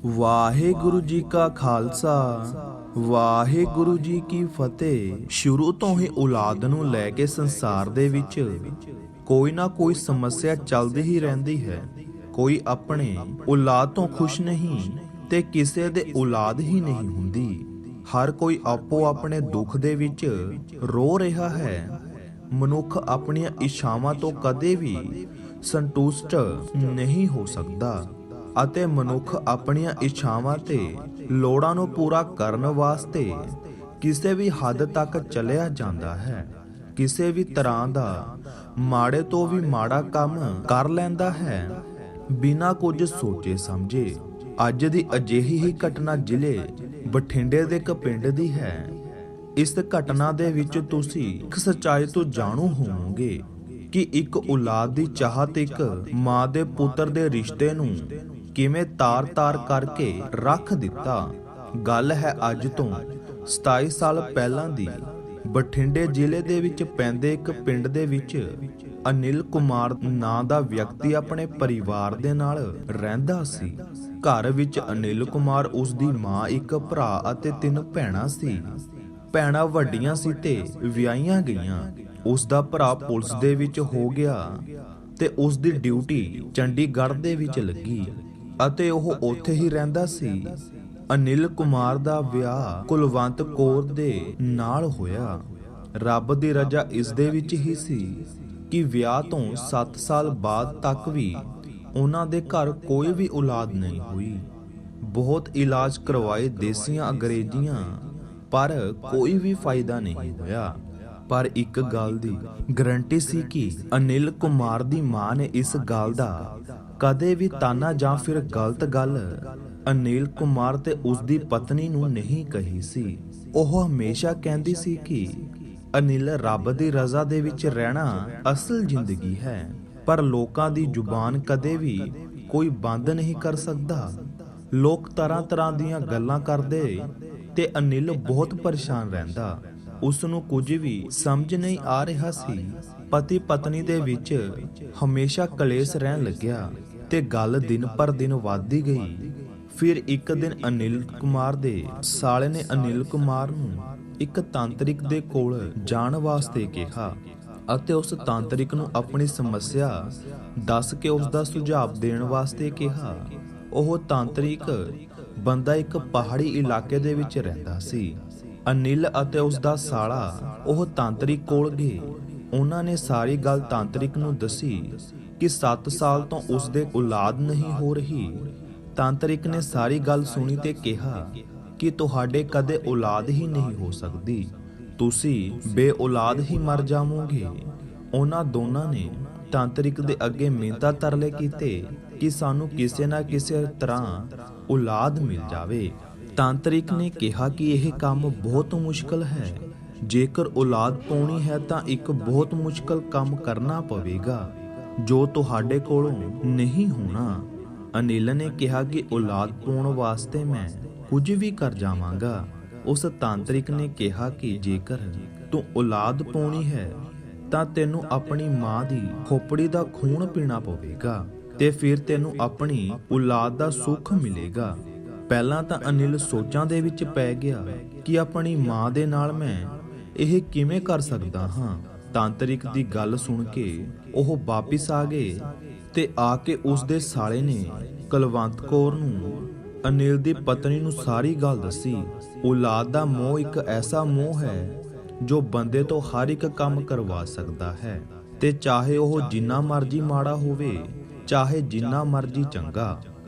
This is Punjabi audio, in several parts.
ਵਾਹਿਗੁਰੂ ਜੀ ਕਾ ਖਾਲਸਾ ਵਾਹਿਗੁਰੂ ਜੀ ਕੀ ਫਤਿਹ। ਸ਼ੁਰੂ ਤੋਂ ਹੀ ਔਲਾਦ ਨੂੰ ਲੈ ਕੇ ਸੰਸਾਰ ਦੇ ਵਿੱਚ ਕੋਈ ਨਾ ਕੋਈ ਸਮੱਸਿਆ ਚੱਲਦੀ ਹੀ ਰਹਿੰਦੀ ਹੈ। ਕੋਈ ਆਪਣੇ ਔਲਾਦ ਤੋਂ ਖੁਸ਼ ਨਹੀਂ ਤੇ ਕਿਸੇ ਦੇ ਔਲਾਦ ਹੀ ਨਹੀਂ ਹੁੰਦੀ। ਹਰ ਕੋਈ ਆਪੋ ਆਪਣੇ ਦੁੱਖ ਦੇ ਵਿੱਚ ਰੋ ਰਿਹਾ ਹੈ। ਮਨੁੱਖ ਆਪਣੀਆਂ ਇੱਛਾਵਾਂ ਤੋਂ ਕਦੇ ਵੀ ਸੰਤੁਸ਼ਟ ਨਹੀਂ ਹੋ ਸਕਦਾ ਅਤੇ ਮਨੁੱਖ ਆਪਣੀਆਂ ਇੱਛਾਵਾਂ ਤੇ ਲੋੜਾਂ ਨੂੰ ਪੂਰਾ ਕਰਨ ਵਾਸਤੇ ਕਿਸੇ ਵੀ ਹੱਦ ਤੱਕ ਚੱਲਿਆ ਜਾਂਦਾ ਹੈ। ਕਿਸੇ ਵੀ ਤਰ੍ਹਾਂ ਦਾ ਮਾੜੇ ਤੋਂ ਵੀ ਮਾੜਾ ਕੰਮ ਕਰ ਲੈਂਦਾ ਹੈ ਬਿਨਾਂ ਕੁਝ ਸੋਚੇ ਸਮਝੇ। ਅੱਜ ਦੀ ਅਜਿਹੀ ਹੀ ਘਟਨਾ ਜ਼ਿਲ੍ਹੇ ਬਠਿੰਡੇ ਦੇ ਇੱਕ ਪਿੰਡ ਦੀ ਹੈ। ਇਸ ਘਟਨਾ ਦੇ ਵਿੱਚ ਤੁਸੀਂ ਇੱਕ ਸੱਚਾਈ ਤੋਂ ਜਾਣੂ ਹੋਵੋਗੇ ਕਿ ਇੱਕ ਔਲਾਦ ਦੀ ਚਾਹਤ ਇੱਕ ਮਾਂ ਦੇ ਪੁੱਤਰ ਦੇ ਰਿਸ਼ਤੇ ਨੂੰ ਕਿਵੇਂ ਤਾਰ-ਤਾਰ ਕਰਕੇ ਰੱਖ ਦਿੱਤਾ। ਗੱਲ ਹੈ ਅੱਜ ਤੋਂ 27 ਸਾਲ ਪਹਿਲਾਂ ਦੀ। ਬਠਿੰਡੇ ਜ਼ਿਲ੍ਹੇ ਦੇ ਵਿੱਚ ਪੈਂਦੇ ਇੱਕ ਪਿੰਡ ਦੇ ਵਿੱਚ ਅਨਿਲ ਕੁਮਾਰ ਨਾਂ ਦਾ ਵਿਅਕਤੀ ਆਪਣੇ ਪਰਿਵਾਰ ਦੇ ਨਾਲ ਰਹਿੰਦਾ ਸੀ। ਘਰ ਵਿੱਚ ਅਨਿਲ ਕੁਮਾਰ, ਉਸ ਦੀ ਮਾਂ, ਇੱਕ ਭਰਾ ਅਤੇ 3 ਭੈਣਾਂ ਸੀ। ਭੈਣਾਂ ਵੱਡੀਆਂ ਸੀ ਤੇ ਵਿਆਹੀਆਂ ਗਈਆਂ। ਉਸ ਦਾ ਭਰਾ ਪੁਲਿਸ ਦੇ ਵਿੱਚ ਹੋ ਗਿਆ ਤੇ ਉਸ ਦੀ ਡਿਊਟੀ ਚੰਡੀਗੜ੍ਹ ਦੇ ਵਿੱਚ ਲੱਗੀ ਅਤੇ ਉਹ ਉੱਥੇ ਹੀ ਰਹਿੰਦਾ ਸੀ। ਅਨਿਲ ਕੁਮਾਰ ਦਾ ਵਿਆਹ ਕੁਲਵੰਤ ਕੌਰ ਦੇ ਨਾਲ ਹੋਇਆ। ਰੱਬ ਦੀ ਰਜ਼ਾ ਇਸ ਦੇ ਵਿੱਚ ਹੀ ਸੀ ਕਿ ਵਿਆਹ ਤੋਂ 7 ਸਾਲ ਬਾਅਦ ਤੱਕ ਵੀ ਉਹਨਾਂ ਦੇ ਘਰ ਕੋਈ ਵੀ ਔਲਾਦ ਨਹੀਂ ਹੋਈ। ਬਹੁਤ ਇਲਾਜ ਕਰਵਾਏ, ਦੇਸੀਆਂ ਅੰਗਰੇਜ਼ੀਆਂ, ਪਰ ਕੋਈ ਵੀ ਫਾਇਦਾ ਨਹੀਂ ਹੋਇਆ। ਪਰ ਇੱਕ ਗੱਲ ਦੀ ਗਰੰਟੀ ਸੀ ਕਿ ਅਨਿਲ ਕੁਮਾਰ ਦੀ ਮਾਂ ਨੇ ਇਸ ਗੱਲ ਦਾ ਕਦੇ ਵੀ ਤਾਨਾ ਜਾਂ ਫਿਰ ਗਲਤ ਗੱਲ ਅਨਿਲ ਕੁਮਾਰ ਤੇ ਉਸ ਦੀ ਪਤਨੀ ਨੂੰ ਨਹੀਂ ਕਹੀ ਸੀ। ਉਹ ਹਮੇਸ਼ਾ ਕਹਿੰਦੀ ਸੀ ਕਿ ਅਨਿਲ, ਰੱਬ ਦੀ ਰਜ਼ਾ ਦੇ ਵਿੱਚ ਰਹਿਣਾ ਅਸਲ ਜ਼ਿੰਦਗੀ ਹੈ, ਪਰ ਲੋਕਾਂ ਦੀ ਜ਼ੁਬਾਨ ਕਦੇ ਵੀ ਕੋਈ ਬੰਦ ਨਹੀਂ ਕਰ ਸਕਦਾ। ਲੋਕ ਤਰ੍ਹਾਂ ਦੀਆਂ ਗੱਲਾਂ ਕਰਦੇ ਤੇ ਅਨਿਲ ਬਹੁਤ ਪਰੇਸ਼ਾਨ ਰਹਿੰਦਾ। ਉਸ ਨੂੰ ਕੁਝ ਵੀ ਸਮਝ ਨਹੀਂ ਆ ਰਿਹਾ ਸੀ। ਪਤੀ ਪਤਨੀ ਦੇ ਵਿੱਚ ਹਮੇਸ਼ਾ ਕਲੇਸ਼ ਰਹਿਣ ਲੱਗਿਆ ਤੇ ਗੱਲ ਦਿਨ ਪਰ ਦਿਨ ਵੱਧਦੀ ਗਈ। ਫਿਰ ਇੱਕ ਦਿਨ ਅਨਿਲ ਕੁਮਾਰ ਦੇ ਸਾਲੇ ਨੇ ਅਨਿਲ ਕੁਮਾਰ ਨੂੰ ਇੱਕ ਤਾਂਤਰਿਕ ਦੇ ਕੋਲ ਜਾਣ ਵਾਸਤੇ ਕਿਹਾ ਅਤੇ ਉਸ ਤਾਂਤਰਿਕ ਨੂੰ ਆਪਣੀ ਸਮੱਸਿਆ ਦੱਸ ਕੇ ਉਸ ਦਾ ਸੁਝਾਅ ਦੇਣ ਵਾਸਤੇ ਕਿਹਾ। ਉਹ ਤਾਂਤਰਿਕ ਬੰਦਾ ਇੱਕ ਪਹਾੜੀ ਇਲਾਕੇ ਦੇ ਵਿੱਚ ਰਹਿੰਦਾ ਸੀ। ਅਨਿਲ ਅਤੇ ਉਸ ਦਾ ਸਾਲਾ ਉਹ ਤਾਂਤਰਿਕ ਕੋਲ ਗਏ। ਉਹਨਾਂ ਨੇ ਸਾਰੀ ਗੱਲ ਤਾਂਤਰਿਕ ਨੂੰ ਦੱਸੀ ਕਿ 7 ਸਾਲ ਤੋਂ ਉਸ ਦੇ ਔਲਾਦ ਨਹੀਂ ਹੋ ਰਹੀ। ਤਾਂਤਰਿਕ ਨੇ ਸਾਰੀ ਗੱਲ ਸੁਣੀ ਤੇ ਕਿਹਾ ਕਿ ਤੁਹਾਡੇ ਕਦੇ ਔਲਾਦ ਹੀ ਨਹੀਂ ਹੋ ਸਕਦੀ, ਤੁਸੀਂ ਬੇਔਲਾਦ ਹੀ ਮਰ ਜਾਵੋਗੇ। ਉਹਨਾਂ ਦੋਨਾਂ ਨੇ ਤਾਂਤਰਿਕ ਦੇ ਅੱਗੇ ਮਿੰਨਤਾਂ ਤਰਲੇ ਕੀਤੇ ਕਿ ਸਾਨੂੰ ਕਿਸੇ ਨਾ ਕਿਸੇ ਤਰ੍ਹਾਂ ਔਲਾਦ ਮਿਲ ਜਾਵੇ। ਤਾਂਤਰਿਕ ਨੇ ਕਿਹਾ ਕਿ ਇਹ ਕੰਮ ਬਹੁਤ ਮੁਸ਼ਕਲ ਹੈ। ਜੇਕਰ ਔਲਾਦ ਪਾਉਣੀ ਹੈ ਤਾਂ ਇੱਕ ਬਹੁਤ ਮੁਸ਼ਕਲ ਕੰਮ ਕਰਨਾ ਪਵੇਗਾ ਜੋ ਤੁਹਾਡੇ ਕੋਲੋਂ ਨਹੀਂ ਹੋਣਾ। ਅਨਿਲ ਨੇ ਕਿਹਾ ਕਿ ਔਲਾਦ ਪਾਉਣ ਵਾਸਤੇ ਮੈਂ ਕੁਝ ਵੀ ਕਰ ਜਾਵਾਂਗਾ। ਉਸ ਤਾਂਤਰਿਕ ਨੇ ਕਿਹਾ ਕਿ ਜੇਕਰ ਤੂੰ ਔਲਾਦ ਪਾਉਣੀ ਹੈ ਤਾਂ ਤੈਨੂੰ ਆਪਣੀ ਮਾਂ ਦੀ ਖੋਪੜੀ ਦਾ ਖੂਨ ਪੀਣਾ ਪਵੇਗਾ ਤੇ ਫਿਰ ਤੈਨੂੰ ਆਪਣੀ ਔਲਾਦ ਦਾ ਸੁੱਖ ਮਿਲੇਗਾ। ਪਹਿਲਾਂ ਤਾਂ ਅਨਿਲ ਸੋਚਾਂ ਦੇ ਵਿੱਚ ਪੈ ਗਿਆ ਕਿ ਆਪਣੀ ਮਾਂ ਦੇ ਨਾਲ ਮੈਂ ਇਹ ਕਿਵੇਂ ਕਰ ਸਕਦਾ ਹਾਂ। ਤਾਂਤਰਿਕ ਦੀ ਗੱਲ ਸੁਣ ਕੇ ਉਹ ਵਾਪਿਸ ਆ ਗਏ ਤੇ ਆ ਕੇ ਉਸ ਦੇ ਸਾਲੇ ਨੇ ਕੁਲਵੰਤ ਕੌਰ ਨੂੰ ਅਨਿਲ ਦੀ ਪਤਨੀ ਨੂੰ ਸਾਰੀ ਗੱਲ ਦੱਸੀ। ਔਲਾਦ ਦਾ ਮੋਹ ਇੱਕ ਐਸਾ ਮੋਹ ਹੈ ਜੋ ਬੰਦੇ ਤੋਂ ਹਰ ਇੱਕ ਕੰਮ ਕਰਵਾ ਸਕਦਾ ਹੈ ਤੇ ਚਾਹੇ ਉਹ ਜਿੰਨਾ ਮਰਜ਼ੀ ਮਾੜਾ ਹੋਵੇ, ਚਾਹੇ ਜਿੰਨਾ ਮਰਜ਼ੀ ਚੰਗਾ।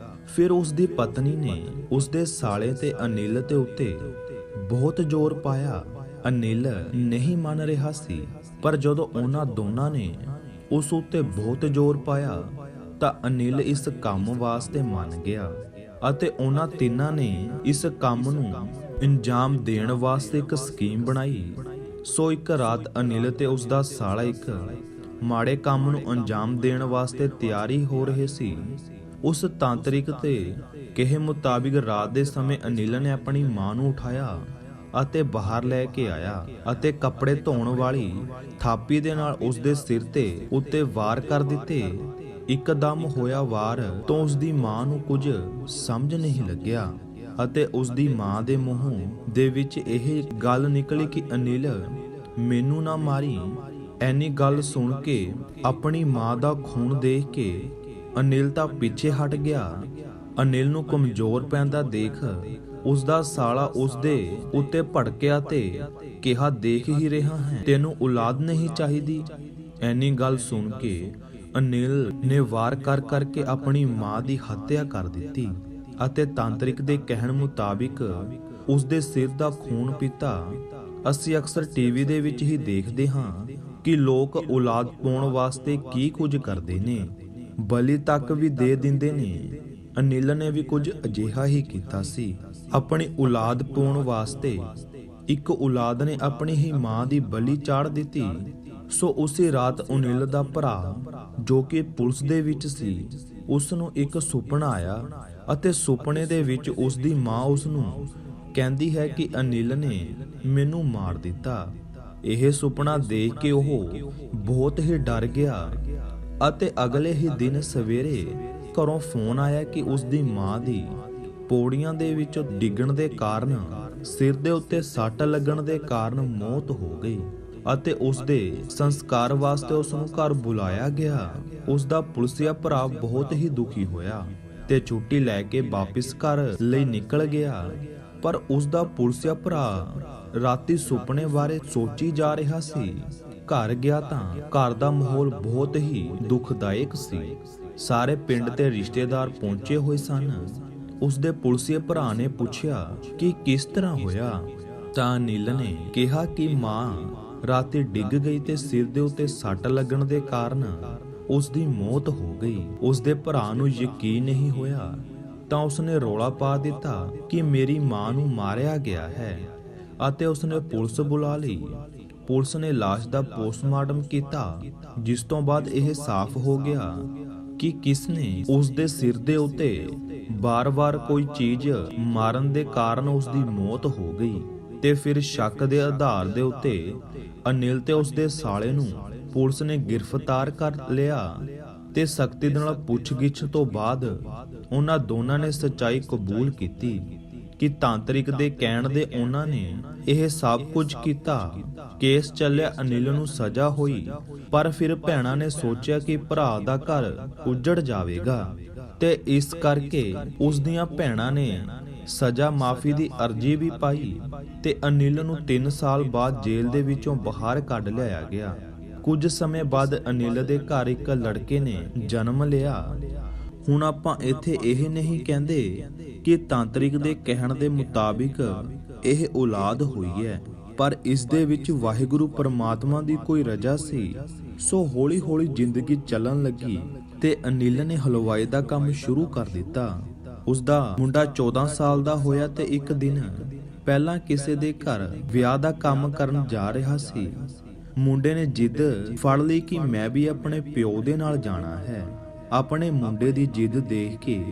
ਫਿਰ ਉਸ ਦੀ ਪਤਨੀ ਨੇ ਉਸ ਦੇ ਸਾਲੇ ਤੇ ਅਨਿਲ ਦੇ ਉੱਤੇ ਬਹੁਤ ਜ਼ੋਰ ਪਾਇਆ। ਅਨਿਲ ਨਹੀਂ ਮੰਨ ਰਿਹਾ ਸੀ, ਪਰ ਜਦੋਂ ਉਹਨਾਂ ਦੋਨਾਂ ਨੇ ਉਸ ਉੱਤੇ ਬਹੁਤ ਜ਼ੋਰ ਪਾਇਆ ਤਾਂ ਅਨਿਲ ਇਸ ਕੰਮ ਵਾਸਤੇ ਮੰਨ ਗਿਆ ਅਤੇ ਉਹਨਾਂ ਤਿੰਨਾਂ ਨੇ ਇਸ ਕੰਮ ਨੂੰ ਅੰਜਾਮ ਦੇਣ ਵਾਸਤੇ ਇੱਕ ਸਕੀਮ ਬਣਾਈ। ਸੋ ਇੱਕ ਰਾਤ ਅਨਿਲ ਤੇ ਉਸ ਦਾ ਸਾਲਾ ਇੱਕ ਮਾੜੇ ਕੰਮ ਨੂੰ ਅੰਜਾਮ ਦੇਣ ਵਾਸਤੇ ਤਿਆਰੀ ਹੋ ਰਹੇ ਸੀ। ਉਸ ਤਾਂਤਰਿਕ ਤੇ ਕਹੇ ਮੁਤਾਬਿਕ ਰਾਤ ਦੇ ਸਮੇਂ ਅਨਿਲ ਨੇ ਆਪਣੀ ਮਾਂ ਨੂੰ ਉਠਾਇਆ ਅਤੇ ਬਾਹਰ ਲੈ ਕੇ ਆਇਆ ਅਤੇ ਕੱਪੜੇ ਧੋਣ ਵਾਲੀ ਥਾਪੀ ਦੇ ਨਾਲ ਉਸ ਦੇ ਸਿਰ ਤੇ ਉੱਤੇ ਵਾਰ ਕਰ ਦਿੱਤੇ। ਇੱਕਦਮ ਹੋਇਆ ਵਾਰ ਤੋਂ ਉਸ ਦੀ ਮਾਂ ਨੂੰ ਕੁਝ ਸਮਝ ਨਹੀਂ ਲੱਗਿਆ ਅਤੇ ਉਸ ਦੀ ਮਾਂ ਦੇ ਮੂੰਹੋਂ ਦੇ ਵਿੱਚ ਇਹ ਗੱਲ ਨਿਕਲੀ ਕਿ ਅਨਿਲ ਮੈਨੂੰ ਨਾ ਮਾਰੀ। ਐਨੀ ਗੱਲ ਸੁਣ ਕੇ ਆਪਣੀ ਮਾਂ ਦਾ ਖੂਨ ਦੇਖ ਕੇ ਅਨਿਲ ਤਾਂ ਪਿੱਛੇ ਹਟ ਗਿਆ। ਅਨਿਲ ਨੂੰ ਕਮਜ਼ੋਰ ਪੈਂਦਾ ਦੇਖ ਉਸ ਦਾ ਸਾਲਾ ਉਸ ਦੇ ਉੱਤੇ ਭੜਕਿਆ ਤੇ ਕਿਹਾ ਦੇਖ ਹੀ ਰਿਹਾ ਹੈ ਤੈਨੂੰ ਔਲਾਦ ਨਹੀਂ ਚਾਹੀਦੀ। ਐਨੀ ਗੱਲ ਸੁਣ ਕੇ ਅਨਿਲ ਨੇ ਵਾਰ ਕਰ ਕਰਕੇ ਆਪਣੀ ਮਾਂ ਦੀ ਹੱਤਿਆ ਕਰ ਦਿੱਤੀ ਅਤੇ ਤਾਂਤਰਿਕ ਦੇ ਕਹਿਣ ਮੁਤਾਬਿਕ ਉਸ ਦੇ ਸਿਰ ਦਾ ਖੂਨ ਪੀਤਾ। ਅਸੀਂ ਅਕਸਰ ਟੀਵੀ ਦੇ ਵਿੱਚ ਹੀ ਦੇਖਦੇ ਹਾਂ ਕਿ ਲੋਕ ਔਲਾਦ ਪਾਉਣ ਵਾਸਤੇ ਕੀ ਕੁਝ ਕਰਦੇ ਨੇ, ਬਲੀ ਤੱਕ ਵੀ ਦੇ ਦਿੰਦੇ ਨੇ। ਅਨਿਲ ਨੇ ਵੀ ਕੁਝ ਅਜਿਹਾ ਹੀ ਕੀਤਾ ਸੀ। ਆਪਣੀ ਔਲਾਦ ਪਾਉਣ ਵਾਸਤੇ ਇੱਕ ਔਲਾਦ ਨੇ ਆਪਣੀ ਹੀ ਮਾਂ ਦੀ ਬਲੀ ਚਾੜ ਦਿੱਤੀ। ਸੋ ਉਸੇ ਰਾਤ ਅਨਿਲ ਦਾ ਭਰਾ ਜੋ ਕਿ ਪੁਲਿਸ ਦੇ ਵਿੱਚ ਸੀ ਉਸ ਨੂੰ ਇੱਕ ਸੁਪਨਾ ਆਇਆ ਅਤੇ ਸੁਪਨੇ ਦੇ ਵਿੱਚ ਉਸ ਦੀ ਮਾਂ ਉਸ ਨੂੰ ਕਹਿੰਦੀ ਹੈ ਕਿ ਅਨਿਲ ਨੇ ਮੈਨੂੰ ਮਾਰ ਦਿੱਤਾ। ਇਹ ਸੁਪਨਾ ਦੇਖ ਕੇ ਉਹ ਬਹੁਤ ਹੀ ਡਰ ਗਿਆ ਅਤੇ ਅਗਲੇ ਹੀ ਦਿਨ ਸਵੇਰੇ ਘਰੋਂ ਫੋਨ ਆਇਆ ਕਿ ਉਸ ਦੀ ਮਾਂ ਦੀ ਪੌੜੀਆਂ ਦੇ ਵਿੱਚੋਂ ਡਿੱਗਣ ਦੇ ਕਾਰਨ ਸਿਰ ਦੇ ਉੱਤੇ ਸੱਟ ਲੱਗਣ ਦੇ ਕਾਰਨ ਮੌਤ ਹੋ ਗਈ ਅਤੇ ਉਸ ਦੇ ਸੰਸਕਾਰ ਵਾਸਤੇ ਉਸ ਨੂੰ ਘਰ ਬੁਲਾਇਆ ਗਿਆ। ਉਸ ਦਾ ਪੁਲਿਸਿਆ ਭਰਾ ਬਹੁਤ ਹੀ ਦੁਖੀ ਹੋਇਆ ਤੇ ਛੁੱਟੀ ਲੈ ਕੇ ਵਾਪਿਸ ਘਰ ਲਈ ਨਿਕਲ ਗਿਆ। ਪਰ ਉਸ ਦਾ ਪੁਲਿਸਿਆ ਭਰਾ ਰਾਤੀ ਸੁਪਨੇ ਬਾਰੇ ਸੋਚੀ ਜਾ ਰਿਹਾ ਸੀ। ਘਰ ਗਿਆ ਤਾਂ ਘਰ ਦਾ ਮਾਹੌਲ ਬਹੁਤ ਹੀ ਦੁਖਦਾਇਕ ਸੀ। ਸਾਰੇ ਪਿੰਡ ਤੇ ਰਿਸ਼ਤੇਦਾਰ ਪਹੁੰਚੇ ਹੋਏ ਸਨ। ਉਸ ਦੇ ਪੁਲਿਸਿਆ ਭਰਾ ਨੇ ਪੁੱਛਿਆ ਕਿ ਕਿਸ ਤਰ੍ਹਾਂ ਹੋਇਆ ਤਾਂ ਅਨਿਲ ਨੇ ਕਿਹਾ ਕਿ ਮਾਂ ਰਾਤੀ ਡਿੱਗ ਗਈ ਤੇ ਸਿਰ ਦੇ ਉੱਤੇ ਸੱਟ ਲੱਗਣ ਦੇ ਕਾਰਨ ਉਸ ਦੀ ਮੌਤ ਹੋ ਗਈ। ਉਸ ਦੇ ਭਰਾ ਨੂੰ ਯਕੀਨ ਨਹੀਂ ਹੋਇਆ ਤਾਂ ਉਸਨੇ ਰੌਲਾ ਪਾ ਦਿੱਤਾ ਕਿ ਮੇਰੀ ਮਾਂ ਨੂੰ ਮਾਰਿਆ ਗਿਆ ਹੈ ਅਤੇ ਉਸਨੇ ਪੁਲਿਸ ਬੁਲਾ ਲਈ। ਪੁਲਿਸ ਨੇ ਲਾਸ਼ ਦਾ ਪੋਸਟਮਾਰਟਮ ਕੀਤਾ ਜਿਸ ਤੋਂ ਬਾਅਦ ਇਹ ਸਾਫ਼ ਹੋ ਗਿਆ ਕਿ ਕਿਸ ਨੇ ਉਸ ਦੇ ਸਿਰ ਦੇ ਉੱਤੇ ਬਾਰ-ਬਾਰ ਕੋਈ ਚੀਜ਼ ਮਾਰਨ ਦੇ ਕਾਰਨ ਉਸ ਦੀ ਮੌਤ ਹੋ ਗਈ। ਤੇ ਫਿਰ ਸ਼ੱਕ ਦੇ ਆਧਾਰ ਦੇ ਉੱਤੇ ਅਨਿਲ ਤੇ ਉਸ ਦੇ ਸਾਲੇ ਨੂੰ ਪੁਲਿਸ ਨੇ ਗ੍ਰਿਫਤਾਰ ਕਰ ਲਿਆ ਤੇ ਸਖਤੀ ਨਾਲ ਪੁੱਛਗਿੱਛ ਤੋਂ ਬਾਅਦ ਉਹਨਾਂ ਦੋਨਾਂ ਨੇ ਸੱਚਾਈ ਕਬੂਲ ਕੀਤੀ ਕਿ ਤਾਂਤਰਿਕ ਦੇ ਕਹਿਣ ਦੇ ਉਹਨਾਂ ਨੇ ਇਹ ਸਭ ਕੁਝ ਕੀਤਾ। ਕੇਸ ਚੱਲਿਆ, ਅਨਿਲ ਨੂੰ ਸਜ਼ਾ ਹੋਈ, ਪਰ ਫਿਰ ਭੈਣਾਂ ਨੇ ਸੋਚਿਆ ਕਿ ਭਰਾ ਦਾ ਘਰ ਉੱਜੜ ਜਾਵੇਗਾ ਤੇ ਇਸ ਕਰਕੇ ਉਸ ਦੀਆਂ ਭੈਣਾਂ ਨੇ ਸਜ਼ਾ ਮਾਫੀ ਦੀ ਅਰਜ਼ੀ ਵੀ ਪਾਈ ਤੇ ਅਨਿਲ ਨੂੰ 3 ਸਾਲ ਬਾਅਦ ਜੇਲ੍ਹ ਦੇ ਵਿੱਚੋਂ ਬਾਹਰ ਕੱਢ ਲਿਆਇਆ ਗਿਆ। ਕੁਝ ਸਮੇਂ ਬਾਅਦ ਅਨਿਲ ਦੇ ਘਰ ਇੱਕ ਲੜਕੇ ਨੇ ਜਨਮ ਲਿਆ। ਹੁਣ ਆਪਾਂ ਇੱਥੇ ਇਹ ਨਹੀਂ ਕਹਿੰਦੇ ਕਿ ਤਾਂਤਰਿਕ ਦੇ ਕਹਿਣ ਦੇ ਮੁਤਾਬਿਕ ਇਹ ਔਲਾਦ ਹੋਈ ਹੈ, ਪਰ ਇਸ ਦੇ ਵਿੱਚ ਵਾਹਿਗੁਰੂ ਪਰਮਾਤਮਾ ਦੀ ਕੋਈ ਰਜ਼ਾ ਸੀ। ਸੋ ਹੌਲੀ ਹੌਲੀ ਜ਼ਿੰਦਗੀ ਚੱਲਣ ਲੱਗੀ ਤੇ ਅਨਿਲ ਨੇ ਹਲਵਾਈ ਦਾ ਕੰਮ ਸ਼ੁਰੂ ਕਰ ਦਿੱਤਾ। ਉਸ ਦਾ ਮੁੰਡਾ 14 ਸਾਲ ਦਾ ਹੋਇਆ ਤੇ ਇੱਕ ਦਿਨ ਪਹਿਲਾਂ ਕਿਸੇ ਦੇ ਘਰ ਵਿਆਹ ਦਾ ਕੰਮ ਕਰਨ ਜਾ ਰਿਹਾ ਸੀ। ਮੁੰਡੇ ਨੇ ਜਿੱਦ ਫੜ ਲਈ ਕਿ ਮੈਂ ਵੀ ਆਪਣੇ ਪਿਓ ਦੇ ਨਾਲ ਜਾਣਾ ਹੈ। ਆਪਣੇ ਮੁੰਡੇ ਦੀ ਜਿੱਦ ਦੇਖ ਕੇ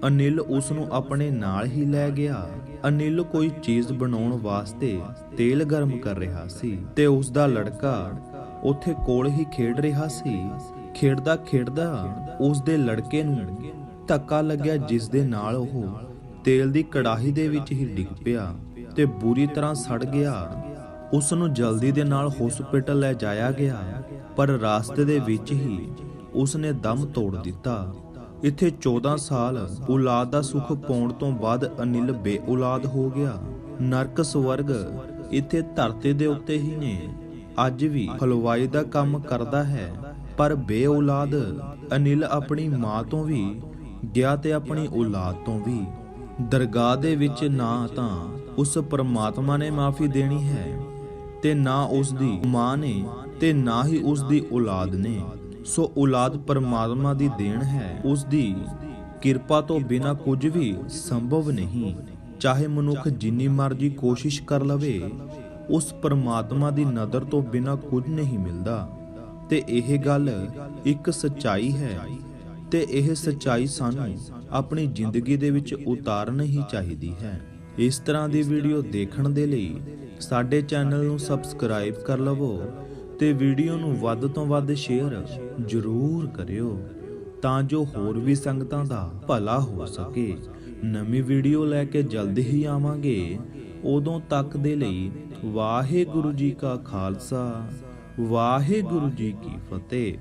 ਅਨਿਲ ਉਸ ਨੂੰ ਆਪਣੇ ਨਾਲ ਹੀ ਲੈ ਗਿਆ। ਅਨਿਲ ਕੋਈ ਚੀਜ਼ ਬਣਾਉਣ ਵਾਸਤੇ ਤੇਲ ਗਰਮ ਕਰ ਰਿਹਾ ਸੀ ਤੇ ਉਸ ਦਾ ਲੜਕਾ ਉੱਥੇ ਕੋਲ ਹੀ ਖੇਡ ਰਿਹਾ ਸੀ। ਖੇਡਦਾ ਖੇਡਦਾ ਉਸ ਦੇ ਲੜਕੇ ਨੂੰ ਧੱਕਾ ਲੱਗਿਆ ਜਿਸ ਦੇ ਨਾਲ ਉਹ ਤੇਲ ਦੀ ਕੜਾਹੀ ਦੇ ਵਿੱਚ ਹੀ ਡਿੱਗ ਪਿਆ ਤੇ ਬੁਰੀ ਤਰ੍ਹਾਂ ਸੜ ਗਿਆ। ਉਸ ਨੂੰ ਜਲਦੀ ਦੇ ਨਾਲ ਹਸਪਤਾਲ ਲੈ ਜਾਇਆ ਗਿਆ, ਪਰ ਰਾਸਤੇ ਦੇ ਵਿੱਚ ਹੀ ਉਸ ਨੇ ਦਮ ਤੋੜ ਦਿੱਤਾ। ਇੱਥੇ 14 ਸਾਲ ਔਲਾਦ ਦਾ ਸੁੱਖ ਪਾਉਣ ਤੋਂ ਬਾਅਦ ਅਨਿਲ ਬੇਔਲਾਦ ਹੋ ਗਿਆ। ਨਰਕ ਸਵਰਗ ਇੱਥੇ ਧਰਤੀ ਦੇ ਉੱਤੇ ਹੀ ਨੇ। ਅੱਜ ਵੀ ਹਲਵਾਈ ਦਾ ਕੰਮ ਕਰਦਾ ਹੈ, ਪਰ ਬੇਔਲਾਦ ਅਨਿਲ ਆਪਣੀ ਮਾਂ ਤੋਂ ਵੀ ਗਿਆ ਤੇ ਆਪਣੀ ਔਲਾਦ ਤੋਂ ਵੀ। ਦਰਗਾਹ ਦੇ ਵਿੱਚ ਨਾ ਤਾਂ ਉਸ ਪਰਮਾਤਮਾ ਨੇ ਮਾਫੀ ਦੇਣੀ ਹੈ ਤੇ ਨਾ ਉਸ ਦੀ ਮਾਂ ਨੇ ਤੇ ਨਾ ਹੀ ਉਸ ਦੀ ਔਲਾਦ ਨੇ। ਸੋ ਔਲਾਦ ਪਰਮਾਤਮਾ ਦੀ ਦੇਣ ਹੈ। ਉਸ ਦੀ ਕਿਰਪਾ ਤੋਂ ਬਿਨਾਂ ਕੁਝ ਵੀ ਸੰਭਵ ਨਹੀਂ। ਚਾਹੇ ਮਨੁੱਖ ਜਿੰਨੀ ਮਰਜ਼ੀ ਕੋਸ਼ਿਸ਼ ਕਰ ਲਵੇ, ਉਸ ਪਰਮਾਤਮਾ ਦੀ ਨਜ਼ਰ ਤੋਂ ਬਿਨਾਂ ਕੁਝ ਨਹੀਂ ਮਿਲਦਾ। ਤੇ ਇਹ ਗੱਲ ਇੱਕ ਸੱਚਾਈ ਹੈ ਤੇ ਇਹ ਸੱਚਾਈ ਸਾਨੂੰ ਆਪਣੀ ਜ਼ਿੰਦਗੀ ਦੇ ਵਿੱਚ ਉਤਾਰਨੀ ਹੀ ਚਾਹੀਦੀ ਹੈ। ਇਸ ਤਰ੍ਹਾਂ ਦੀ ਵੀਡੀਓ ਦੇਖਣ ਦੇ ਲਈ ਸਾਡੇ ਚੈਨਲ ਨੂੰ ਸਬਸਕ੍ਰਾਈਬ ਕਰ ਲਵੋ ਤੇ ਵੀਡੀਓ ਨੂੰ ਵੱਧ ਤੋਂ ਵੱਧ ਸ਼ੇਅਰ ਜ਼ਰੂਰ ਕਰਿਓ। ਤਾਂ ਜੋ ਹੋਰ ਵੀ ਸੰਗਤਾਂ ਦਾ ਭਲਾ ਹੋ ਸਕੇ। ਨਵੀਂ ਵੀਡੀਓ ਲੈ ਕੇ ਜਲਦ ਹੀ ਆਵਾਂਗੇ। ਉਦੋਂ ਤੱਕ ਦੇ ਲਈ ਵਾਹਿਗੁਰੂ ਜੀ ਕਾ ਖਾਲਸਾ, ਵਾਹਿਗੁਰੂ ਜੀ ਕੀ ਫਤਿਹ।